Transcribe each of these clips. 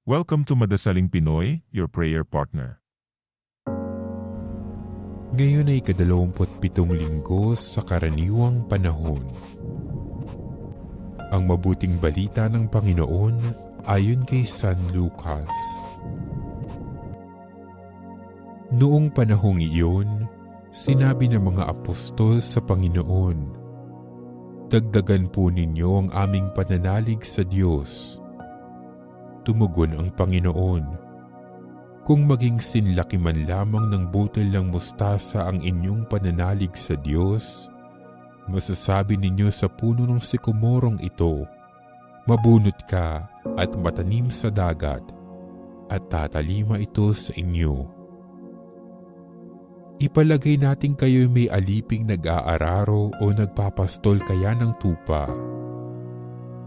Welcome to Madasaling Pinoy, your prayer partner. Ngayon ay ika-27 linggo sa karaniwang panahon. Ang mabuting balita ng Panginoon ayon kay San Lucas. Noong panahong iyon, sinabi ng mga apostol sa Panginoon, "Dagdagan po ninyo ang aming pananalig sa Diyos." Tumugon ang Panginoon, "Kung maging sinlaki man lamang ng butil ng mustasa ang inyong pananalig sa Diyos, masasabi ninyo sa puno ng sikomorong ito, mabunot ka at matanim sa dagat, at tatalima ito sa inyo. Ipalagay natin kayo may aliping nag-aararo o nagpapastol kaya ng tupa.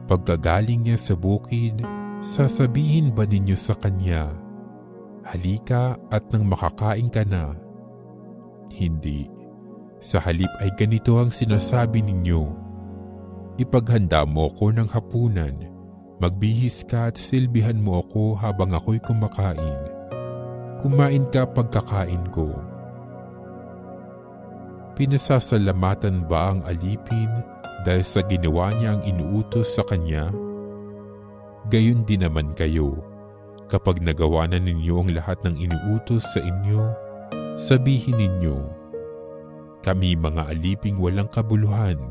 Pagkagaling niya sa bukid, sasabihin ba ninyo sa kanya, 'Halika at nang makakain ka na'? Hindi. Sa halip ay ganito ang sinasabi ninyo, 'Ipaghanda mo ko ng hapunan, magbihis ka at silbihan mo ako habang ako'y kumakain. Kumain ka pagkakain ko.' Pinasasalamatan ba ang alipin dahil sa ginawa niya ang inuutos sa kanya? Gayon din naman kayo, kapag nagawa na ninyo ang lahat ng inuutos sa inyo, sabihin ninyo, 'Kami mga aliping walang kabuluhan.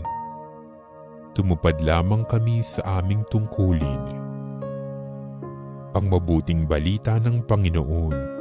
Tumupad lamang kami sa aming tungkulin.'" Ang mabuting balita ng Panginoon.